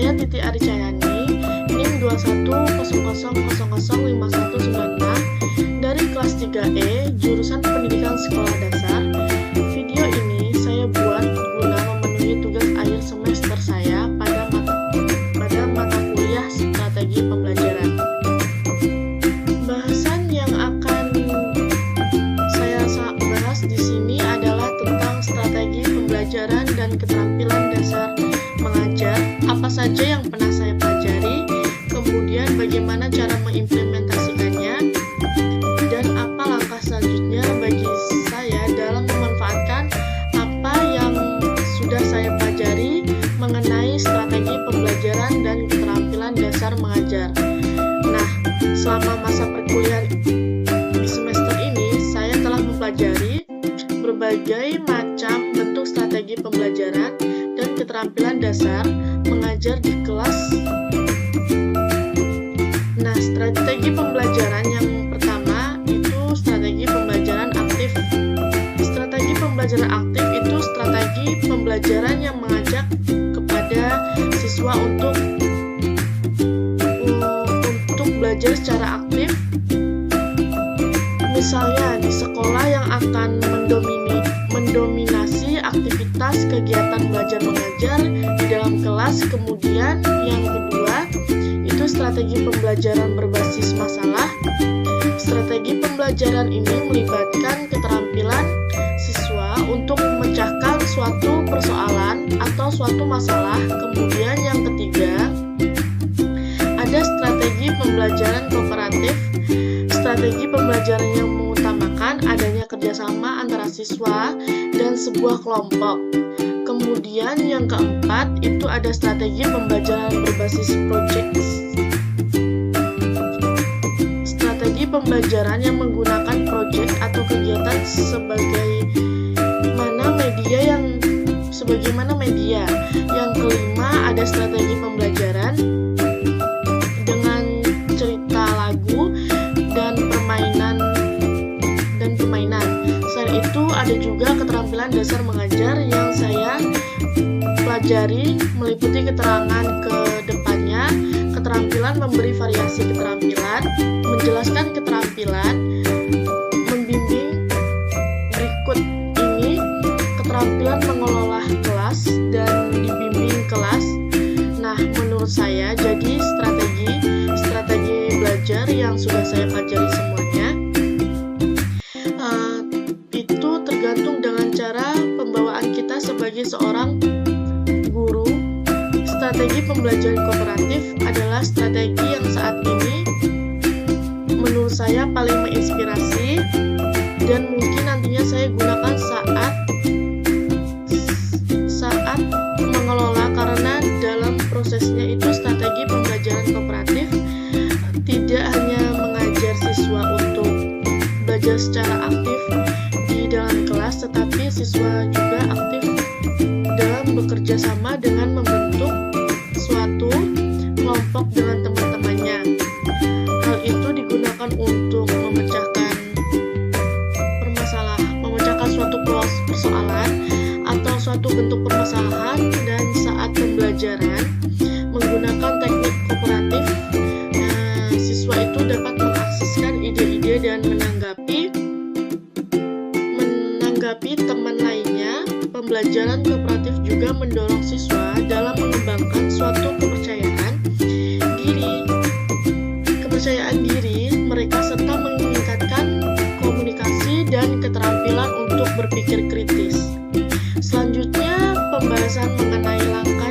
Saya Titi Aricayani, NIM 2100005196 dari kelas 3E, jurusan Pendidikan Sekolah Dasar. Video ini saya buat guna memenuhi tugas akhir semester saya pada mata kuliah Strategi Pembelajaran. Bahasan yang akan saya bahas di sini adalah tentang strategi pembelajaran dan keterampilan dasar mengajar, apa saja yang pernah saya pelajari, kemudian bagaimana cara mengimplementasikannya, dan apa langkah selanjutnya bagi saya dalam memanfaatkan apa yang sudah saya pelajari mengenai strategi pembelajaran dan keterampilan dasar mengajar. Nah, selama masa perkuliahan di semester ini, saya telah mempelajari berbagai macam bentuk strategi pembelajaran dan keterampilan dasar mengajar di kelas. Nah, strategi pembelajaran yang pertama itu strategi pembelajaran aktif. Strategi pembelajaran aktif itu strategi pembelajaran yang mengajak kepada siswa untuk belajar secara aktif. Misalnya di sekolah yang akan mendominasi aktivitas kegiatan belajar mengajar di dalam kelas. Kemudian yang kedua itu strategi pembelajaran berbasis masalah. Strategi pembelajaran ini melibatkan keterampilan siswa untuk memecahkan suatu persoalan atau suatu masalah. Kemudian yang ketiga ada strategi pembelajaran kooperatif. Strategi pembelajaran yang mengutamakan adanya kerjasama antara siswa dan sebuah kelompok. Kemudian yang keempat itu ada strategi pembelajaran berbasis project. Strategi pembelajaran yang menggunakan project atau kegiatan sebagaimana media. Yang kelima ada strategi pembelajaran dengan cerita lagu dan permainan. Selain itu ada juga keterampilan dasar mengajar yang saya pelajari meliputi keterangan ke depannya, keterampilan memberi variasi keterampilan, menjelaskan keterampilan, membimbing. Berikut ini keterampilan mengelola kelas dan dibimbing kelas. Nah, menurut saya jadi strategi belajar yang sudah saya pelajari semuanya itu tergantung dengan cara pembawaan kita sebagai seorang guru. Strategi pembelajaran kooperatif adalah strategi yang saat ini menurut saya paling menginspirasi dan mungkin nantinya saya gunakan saat mengelola, karena dalam prosesnya itu strategi pembelajaran kooperatif tidak hanya mengajar siswa untuk belajar secara aktif di dalam kelas, tetapi siswa juga aktif dalam bekerja sama dengan membentuk suatu kelompok dengan teman-temannya. Hal itu digunakan untuk memecahkan suatu persoalan atau suatu bentuk permasalahan, dan saat pembelajaran menggunakan teknik kooperatif, siswa itu dapat mengakseskan ide-ide dan menanggapi teman lainnya. Pembelajaran kooperatif juga mendorong siswa dalam mengembangkan suatu kepercayaan diri mereka serta meningkatkan komunikasi dan keterampilan untuk berpikir kritis. Selanjutnya, pembahasan mengenai langkah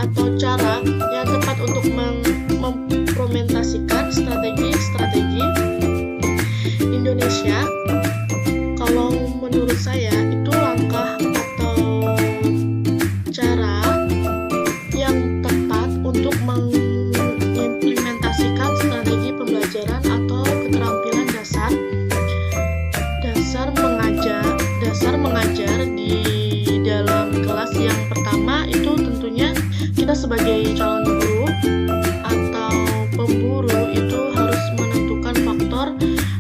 atau cara yang tepat untuk mengimplementasikan strategi Indonesia. Kalau menurut saya itu langkah atau cara yang tepat untuk mengimplementasikan strategi pembelajaran atau keterampilan dasar mengajar di dalam kelas. Yang pertama itu tentunya kita sebagai calon guru atau pemburu itu harus menentukan faktor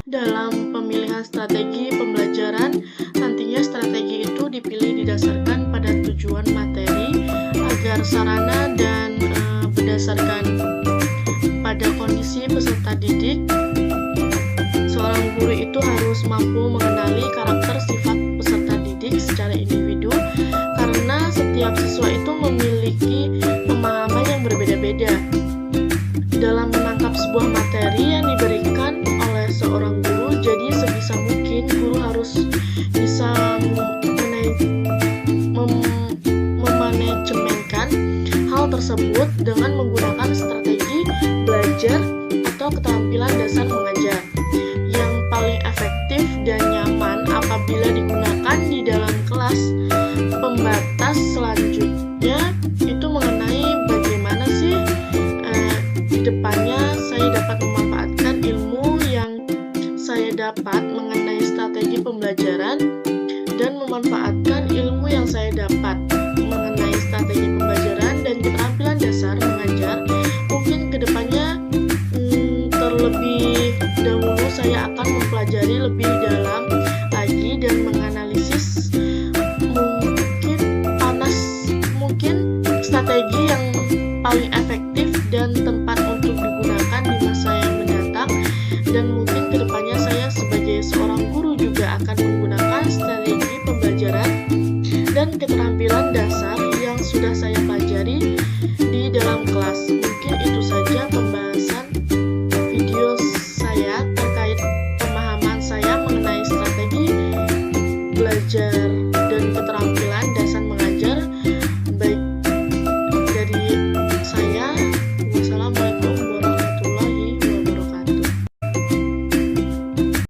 dalam pemilihan strategi pembelajaran. Nantinya strategi itu dipilih didasarkan pada tujuan materi agar sarana dan berdasarkan pada kondisi peserta didik. Seorang guru itu harus mampu mengenali karakter sifat peserta didik secara individu, karena setiap siswa itu memiliki pemahaman yang berbeda-beda. Dalam menangkap sebuah materi yang diberikan oleh seorang guru, jadi sebisa mungkin guru harus bisa memanajemenkan hal tersebut dengan menggunakan strategi belajar atau keterampilan dasar mengajar yang paling efektif dan nyaman apabila digunakan di dalam kelas. Pembatas selanjutnya itu mengenai bagaimana sih depannya saya dapat memanfaatkan ilmu yang saya dapat mengenai strategi pembelajaran dan memanfaatkan ilmu yang saya dapat mengenai strategi pembelajaran dan keterampilan dasar mengajar. Mungkin kedepannya terlebih dahulu saya akan mempelajari lebih dalam lagi dan menganalisis mungkin strategi yang paling efektif